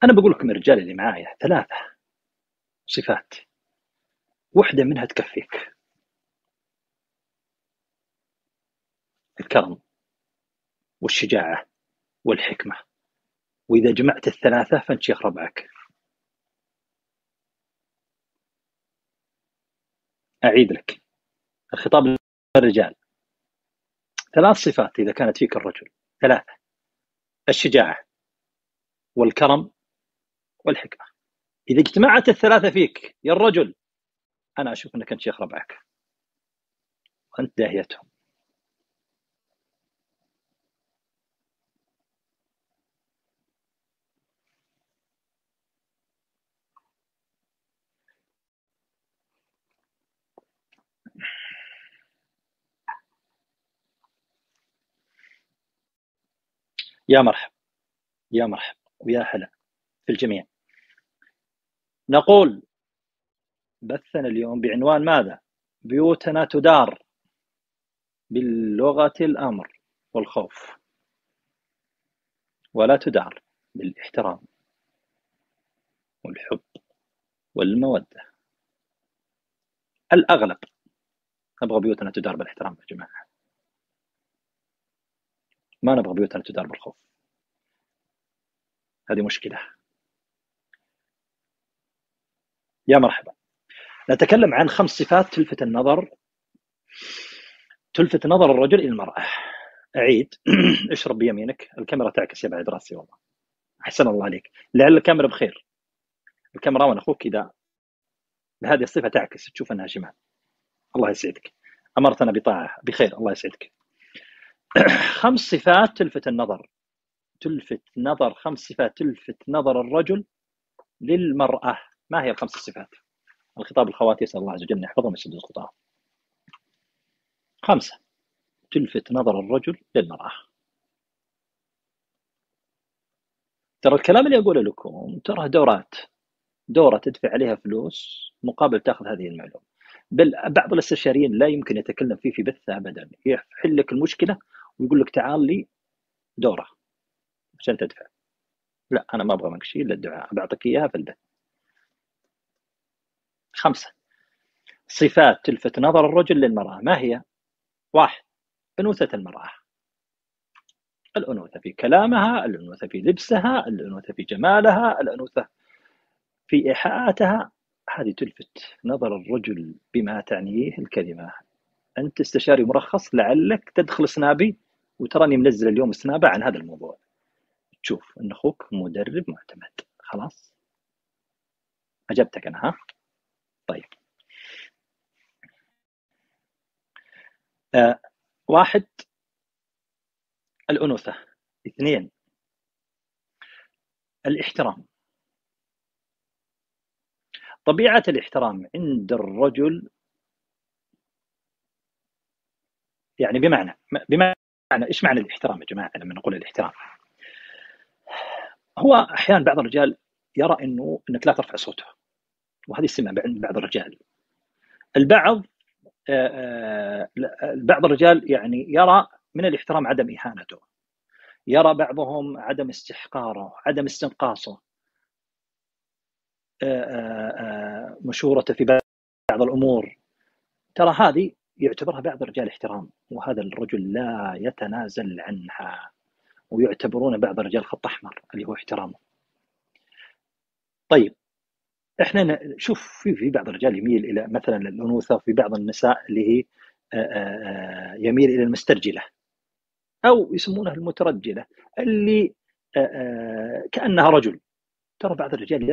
انا بقول لكم الرجال اللي معايا 3 صفات، واحدة منها تكفيك: الكرم والشجاعة والحكمة، وإذا جمعت ال3 فأنت شيخ ربعك. أعيد لك الخطاب للرجال: 3 صفات إذا كانت فيك الرجل، 3: الشجاعة والكرم والحكمة. إذا اجتمعت ال3 فيك يا الرجل، أنا أشوف أنك أنت شيخ ربعك وأنت داهيتهم. يا مرحب يا مرحب ويا هلا في الجميع. نقول بثنا اليوم بعنوان ماذا؟ بيوتنا تدار باللغة الأمر والخوف، ولا تدار بالاحترام والحب والمودة. الأغلب نبغى بيوتنا تدار بالاحترام يا جماعة، ما نبغى بيوتنا تدار بالخوف. هذه مشكلة. يا مرحبا. نتكلم عن 5 صفات تلفت نظر الرجل إلى المرأة. أعيد. اشرب بيمينك، الكاميرا تعكس يا بعد راسي والله. أحسن الله عليك، لعل الكاميرا بخير. الكاميرا وأنا أخوك إذا بهذه الصفة تعكس تشوف أنها شمال. الله يسعدك، أمرتنا بطاعة بخير. الله يسعدك. 5 صفات تلفت النظر. 5 صفات تلفت نظر الرجل للمرأة. ما هي ال5 صفات؟ الخطاب الخواتي، يسأل الله عز وجل أن يحفظهم ويسدد خطاهم. 5 تلفت نظر الرجل للمرأة. ترى الكلام اللي أقوله لكم ترى دورة تدفع عليها فلوس مقابل تأخذ هذه المعلومة. بل بعض الاستشاريين لا يمكن يتكلم فيه في بث أبدا، يحل لك المشكلة ويقول لك تعال لي دورة عشان تدفع. لا، أنا ما أبغى منك شيء إلا الدعاء، بعطيك إياها في البث. 5 صفات تلفت نظر الرجل للمرأة. ما هي؟ 1: أنوثة المرأة. الأنوثة في كلامها، الأنوثة في لبسها، الأنوثة في جمالها، الأنوثة في إيحاءاتها. هذه تلفت نظر الرجل بما تعنيه الكلمة. أنت استشاري مرخص، لعلك تدخل سنابي وتراني منزل اليوم سنابة عن هذا الموضوع، تشوف أن أخوك مدرب معتمد. خلاص أجبتك أنا، ها؟ طيب. 1: الأنوثة. 2: الاحترام. طبيعة الاحترام عند الرجل، يعني بمعنى إيش معنى الاحترام يا جماعة؟ لما نقول الاحترام، هو أحيانا بعض الرجال يرى إنك لا ترفع صوته، وهذه السمة عند بعض الرجال. بعض الرجال يعني يرى من الاحترام عدم إهانته. يرى بعضهم عدم استحقاره، عدم استنقاصه، مشورته في بعض الأمور، ترى هذه يعتبرها بعض الرجال احترام، وهذا الرجل لا يتنازل عنها، ويعتبرون بعض الرجال خط أحمر اللي هو احترامه. طيب احنا نشوف في بعض الرجال يميل إلى مثلا الأنوثة، وفي بعض النساء اللي هي يميل إلى المسترجلة أو يسمونها المترجلة، اللي كأنها رجل. ترى بعض الرجال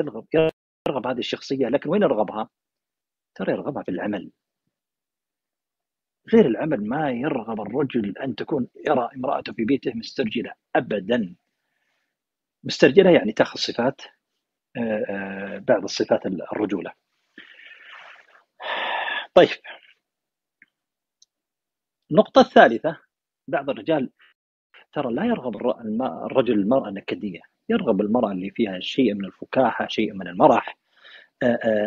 يرغب هذه الشخصية، لكن وين يرغبها؟ ترى يرغبها في العمل. غير العمل ما يرغب الرجل أن تكون يرى امرأته في بيته مسترجلة أبدا. مسترجلة يعني تأخذ صفات بعض الصفات الرجولة. طيب النقطة الثالثة، بعض الرجال ترى لا يرغب الرجل المرأة النكدية، يرغب المرأة اللي فيها شيء من الفكاهة، شيء من المرح.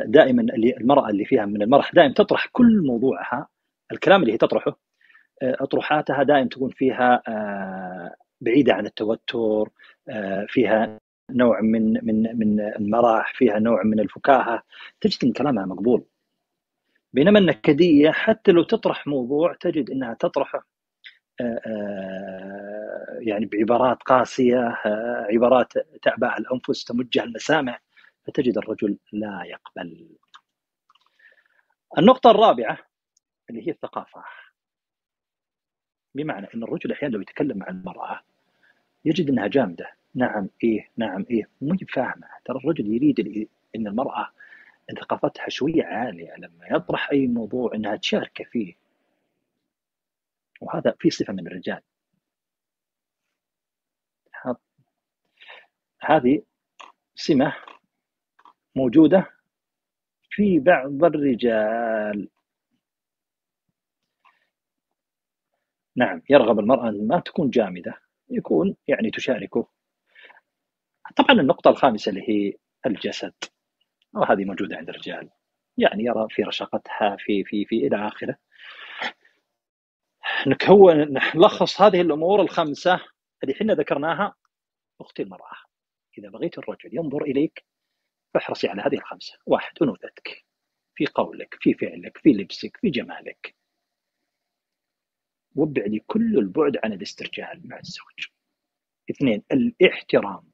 دائما المرأة اللي فيها من المرح دائما تطرح كل موضوعها، الكلام اللي هي تطرحه، أطروحاتها دائما تكون فيها بعيدة عن التوتر، فيها نوع من المرح، فيها نوع من الفكاهة، تجد ان كلامها مقبول. بينما النكدية حتى لو تطرح موضوع تجد انها تطرحه يعني بعبارات قاسية، عبارات تأبى الأنفس، تمجها المسامع، فتجد الرجل لا يقبل. النقطة الرابعة اللي هي الثقافة، بمعنى أن الرجل أحيانا لو يتكلم مع المرأة يجد أنها جامدة، نعم إيه نعم إيه، مو فاهمة. ترى الرجل يريد أن المرأة ثقافتها شوية عالية، لما يطرح أي موضوع أنها تشارك فيه، وهذا في صفة من الرجال. هذه سمة موجودة في بعض الرجال. نعم يرغب المرأة أن ما تكون جامدة، يكون يعني تشاركه. طبعا النقطة الخامسة اللي هي الجسد، وهذه موجودة عند الرجال، يعني يرى في رشاقتها في إلى آخره. نلخص هذه الأمور الخمسة اللي حنا ذكرناها. أختي المرأة، إذا بغيت الرجل ينظر إليك فاحرصي على هذه الخمسة. 1 أنوثتك في قولك، في فعلك، في لبسك، في جمالك، وابعدي كل البعد عن الاسترجال مع الزوج. 2 الاحترام.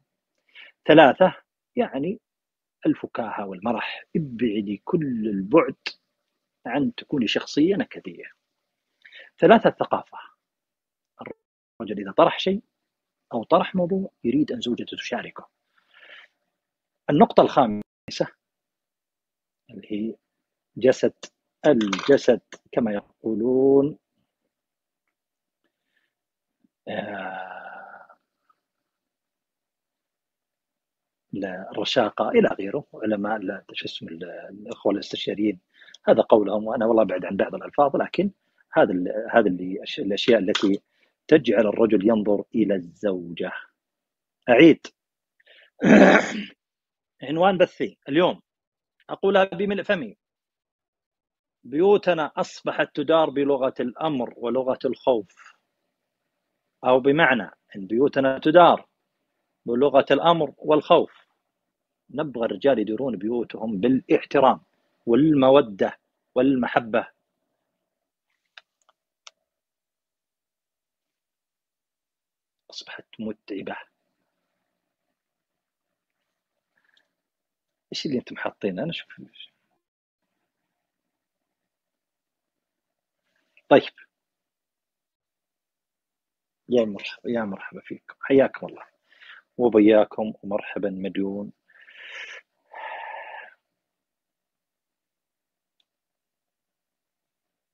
3 يعني الفكاهة والمرح، ابعدي كل البعد عن تكوني شخصية نكدية. 3 الثقافة، الرجل إذا طرح شيء أو طرح موضوع يريد أن زوجته تشاركه. النقطة الخامسة اللي هي الجسد كما يقولون الرشاقة إلى غيره. علماء الأخوة الاستشاريين هذا قولهم، وأنا والله بعد عن بعض الألفاظ، لكن هذا الأشياء التي تجعل الرجل ينظر إلى الزوجة. أعيد عنوان بثي اليوم، أقولها بملء فمي: بيوتنا أصبحت تدار بلغة الأمر ولغة الخوف، أو بمعنى أن بيوتنا تدار بلغة الأمر والخوف. نبغى الرجال يديرون بيوتهم بالاحترام والمودة والمحبة. أصبحت متعبة. إيش اللي أنتم حاطين؟ أنا شوف. طيب يا مرحبا فيكم، حياكم الله وبياكم، ومرحبا مليون.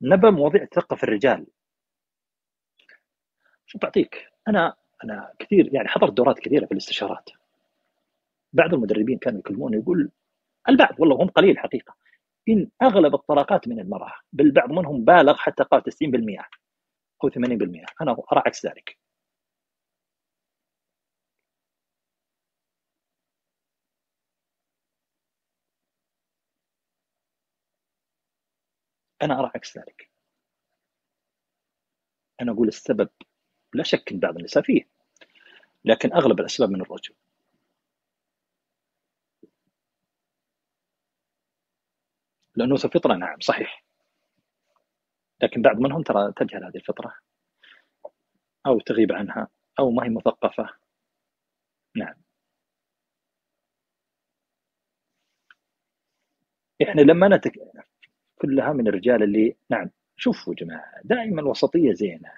نبى مواضيع ثقة في الرجال. شو بعطيك، أنا كثير يعني حضرت دورات كثيرة في الاستشارات. بعض المدربين كانوا يكلمون يقول البعض، والله هم قليل حقيقة، إن أغلب الطلاقات من المرأة، بل بعض منهم بالغ حتى قال 90% أو 80%. أنا أرى عكس ذلك. أنا أرى عكس ذلك. أنا أقول السبب لا شك إن بعض النساء فيه، لكن أغلب الأسباب من الرجل. الأنوثة فطرة، نعم صحيح، لكن بعض منهم ترى تجهل هذه الفطرة أو تغيب عنها أو ما هي مثقفة. نعم. إحنا لما كلها من الرجال اللي نعم. شوفوا يا جماعة، دائما الوسطية زينة،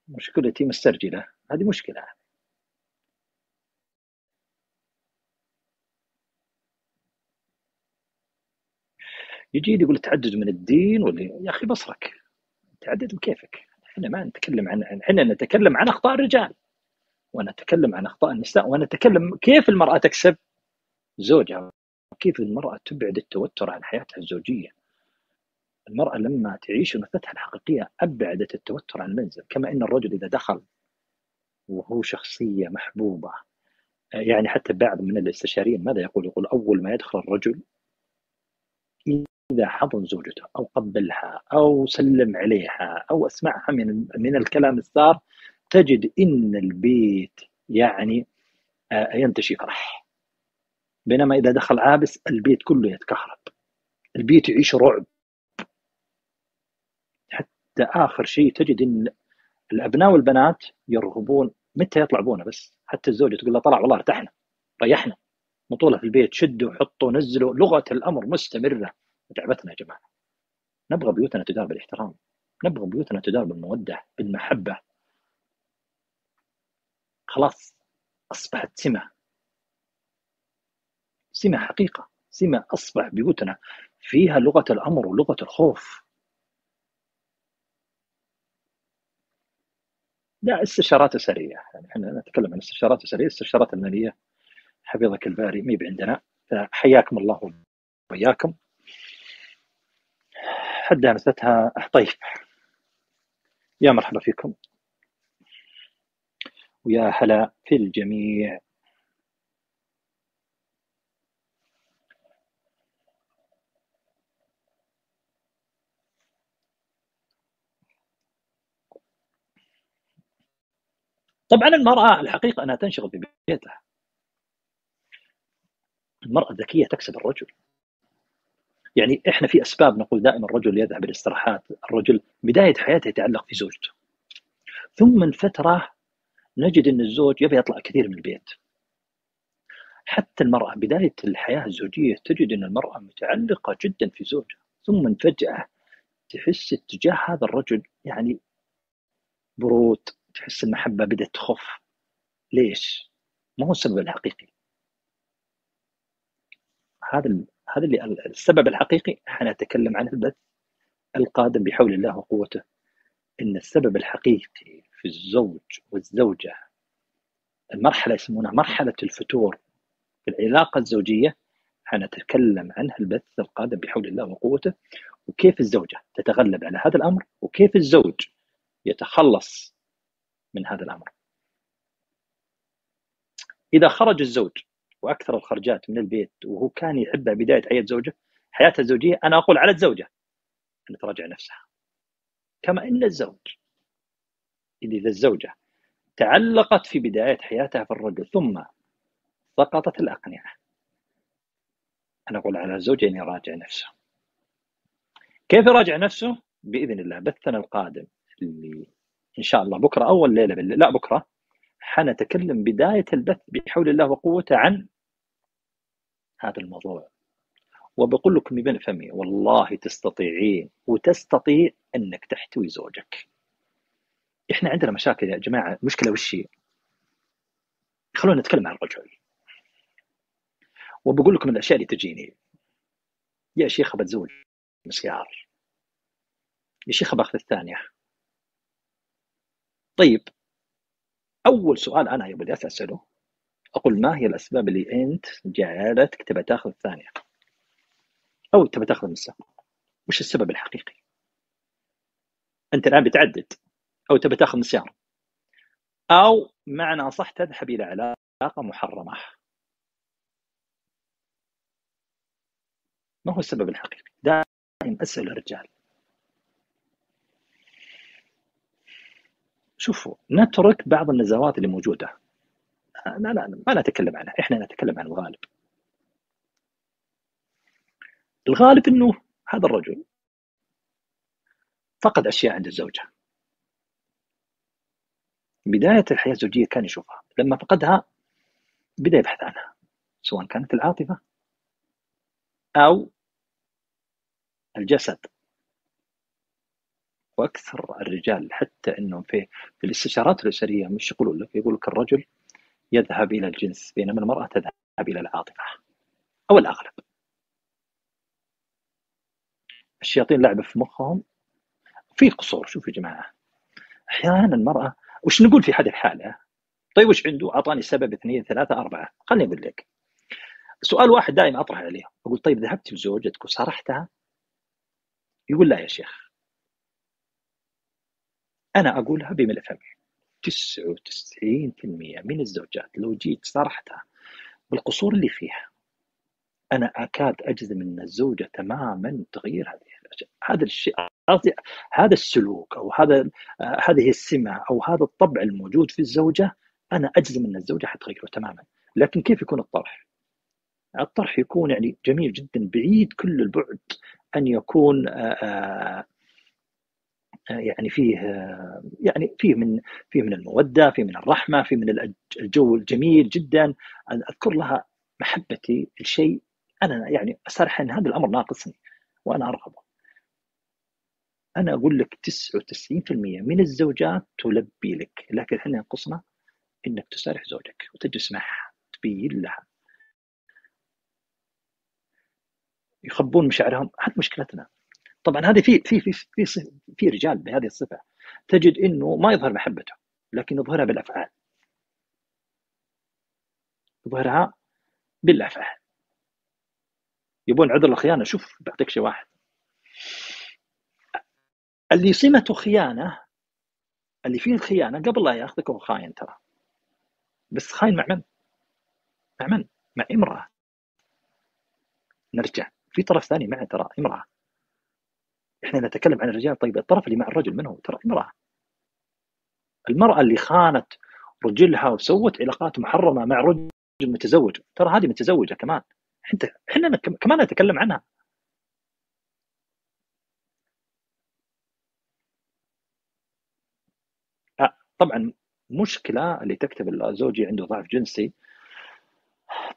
مشكلتي مسترجلة، هذه مشكلة. يجي يقول تعدد من الدين، ولا يا أخي بصرك، تعدد بكيفك. احنا ما نتكلم احنا نتكلم عن أخطاء الرجال، ونتكلم عن أخطاء النساء، ونتكلم كيف المرأة تكسب زوجها، كيف المرأة تبعد التوتر عن حياتها الزوجية. المرأة لما تعيش أنوثتها الحقيقية أبعدت التوتر عن المنزل، كما أن الرجل إذا دخل وهو شخصية محبوبة، يعني حتى بعض من الاستشاريين ماذا يقول أول ما يدخل الرجل إذا حضن زوجته أو قبلها أو سلم عليها أو أسمعها من الكلام السار، تجد إن البيت يعني ينتشي فرح. بينما إذا دخل عابس البيت كله يتكهرب، البيت يعيش رعب. حتى آخر شيء تجد إن الأبناء والبنات يرغبون متى يطلع بونا، بس حتى الزوجة تقول له طلع والله ارتحنا ريحنا، نطوله في البيت، شدوا حطوا نزلوا، لغة الأمر مستمرة. تعبتنا يا جماعة. نبغى بيوتنا تدار بالاحترام، نبغى بيوتنا تدار بالمودة بالمحبة. خلاص أصبحت سمة حقيقة، سمة أصبح بيوتنا فيها لغة الأمر ولغة الخوف. لا، استشارات أسرية، يعني احنا نتكلم عن استشارات أسرية. الاستشارات المالية حفظك الباري مي عندنا، فحياكم الله وإياكم. حدثتها طيب، يا مرحبا فيكم ويا هلا في الجميع. طبعا المرأة الحقيقة أنها تنشغل في بيتها. المرأة الذكية تكسب الرجل. يعني إحنا في أسباب نقول دائما الرجل يذهب للاستراحات. الرجل بداية حياته يتعلق في زوجته، ثم من فترة نجد أن الزوج يبي يطلع كثير من البيت. حتى المرأة بداية الحياة الزوجية تجد أن المرأة متعلقة جدا في زوجها، ثم فجأة تحس اتجاه هذا الرجل يعني برود، تحس المحبة بدأت تخف. ليش؟ ما هو السبب الحقيقي. هذا اللي السبب الحقيقي حنتكلم عنه البث القادم بحول الله وقوته. إن السبب الحقيقي في الزوج والزوجة، المرحلة يسمونها مرحلة الفتور في العلاقة الزوجية، حنتكلم عنها البث القادم بحول الله وقوته، وكيف الزوجة تتغلب على هذا الأمر وكيف الزوج يتخلص من هذا الأمر. إذا خرج الزوج، وأكثر الخرجات من البيت وهو كان يحبها بداية حياتها الزوجية، أنا أقول على الزوجة أن تراجع نفسها، كما إن الزوج إذا الزوجة تعلقت في بداية حياتها في الرجل ثم سقطت الأقنعة، أنا أقول على الزوج أن يراجع نفسه. كيف يراجع نفسه؟ بإذن الله بثنا القادم اللي إن شاء الله بكرة أول ليلة لا بكرة حنتكلم بداية البث بحول الله وقوته عن هذا الموضوع. وبقول لكم من بين فمي والله تستطيعين وتستطيع أنك تحتوي زوجك. إحنا عندنا مشاكل يا جماعة. مشكلة وش هي؟ خلونا نتكلم عن الرجل. وبقول لكم الأشياء اللي تجيني. يا شيخة بتزوج مسيار، يا شيخة باخذ الثانية. طيب أول سؤال أنا يبدي أسأله، أقول ما هي الأسباب اللي أنت جعلتك تبى تاخذ الثانية أو تبى تاخذ النساء؟ وش السبب الحقيقي؟ أنت الآن بتعدد أو تبى تاخذ مسيار، أو معنى أصح تذهب إلى علاقة محرمة. ما هو السبب الحقيقي؟ دائما أسأل الرجال. شوفوا نترك بعض النزوات اللي موجودة، لا ما نتكلم عنها، إحنا نتكلم عن الغالب. الغالب إنه هذا الرجل فقد أشياء عند الزوجة. بداية الحياة الزوجية كان يشوفها، لما فقدها بدأ يبحث عنها، سواء كانت العاطفة أو الجسد. وأكثر الرجال حتى إنهم في الاستشارات الأسرية مش يقولوا لك، يقول لك الرجل يذهب إلى الجنس بينما المرأة تذهب إلى العاطفة، أو الأغلب. الشياطين لعبة في مخهم، في قصور. شوفوا يا جماعة، أحيانا المرأة وش نقول في هذه الحالة؟ طيب وش عنده؟ أعطاني سبب 2 3 4. خلني أقول لك سؤال واحد دائما أطرح عليه، أقول طيب ذهبت بزوجتك وصارحتها؟ يقول لا يا شيخ. أنا أقولها بملء فمي، 99% من الزوجات لو جيت صارحتها بالقصور اللي فيها، أنا أكاد أجزم أن الزوجة تماما تغير هذا الشيء، هذا السلوك أو هذه السمة أو هذا الطبع الموجود في الزوجة، أنا أجزم أن الزوجة حتغيره تماما. لكن كيف يكون الطرح؟ الطرح يكون يعني جميل جدا، بعيد كل البعد أن يكون يعني فيه من المودة، فيه من الرحمة، فيه من الجو الجميل جدا. أذكر لها محبتي الشيء، أنا يعني أصرح أن هذا الأمر ناقصني وأنا أرغبه. أنا أقول لك 99% من الزوجات تلبي لك، لكن إحنا ينقصنا إنك تصارح زوجك وتجلس معها تبين لها. يخبون مشاعرهم، هذه مشكلتنا. طبعا هذه في رجال بهذه الصفة تجد إنه ما يظهر محبته، لكن يظهرها بالأفعال، يظهرها بالأفعال. يبون عذر الخيانة. شوف بعطيك شيء واحد، اللي سمته خيانة، اللي فيه الخيانة قبل لا ياخذك هو خاين ترى، بس خاين مع من؟ مع امرأة. نرجع في طرف ثاني معه ترى، امرأة. احنا نتكلم عن الرجال، طيب الطرف اللي مع الرجل من هو؟ ترى امرأة. المرأة اللي خانت رجلها وسوت علاقات محرمة مع رجل متزوج، ترى هذه متزوجة كمان. احنا كمان نتكلم عنها. طبعا مشكلة اللي تكتب زوجي عنده ضعف جنسي،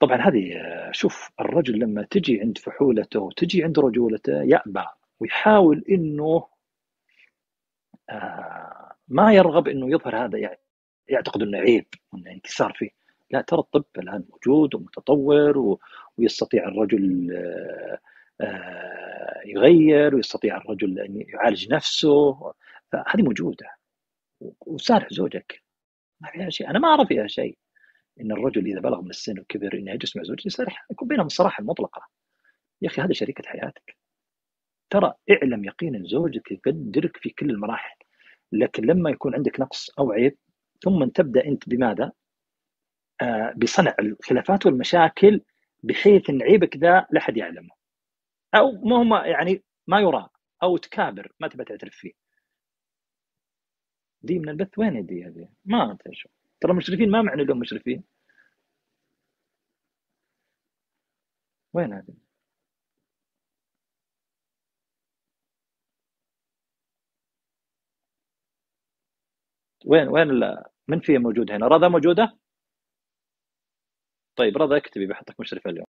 طبعا هذه شوف الرجل لما تجي عند فحولته وتجي عند رجولته يأبى ويحاول إنه ما يرغب إنه يظهر هذا، يعني يعتقد إنه عيب وإنه انكسار فيه. لا، ترى الطب الآن موجود ومتطور ويستطيع الرجل يغير، ويستطيع الرجل أن يعالج نفسه. هذه موجودة. وسارح زوجك ما فيها شيء. أنا ما أعرف فيها شيء إن الرجل إذا بلغ من السن وكبر إنه يجلس مع زوجته يسارح، يكون بينهم الصراحة المطلقة. يا أخي هذه شريكة حياتك، ترى اعلم يقينا زوجك يقدرك في كل المراحل. لكن لما يكون عندك نقص أو عيب، ثم تبدأ أنت بماذا؟ بصنع الخلافات والمشاكل بحيث أن عيبك ذا لا أحد يعلمه، أو ما هو يعني ما يرى، أو تكابر ما تبى تعترف فيه. دي من البث وين دي هذه؟ ما تشوف ترى مشرفين ما معنى لهم مشرفين. وين هذه؟ وين من فيه موجود هنا؟ رضا موجودة؟ طيب رضا اكتبي بحطك مشرفة اليوم.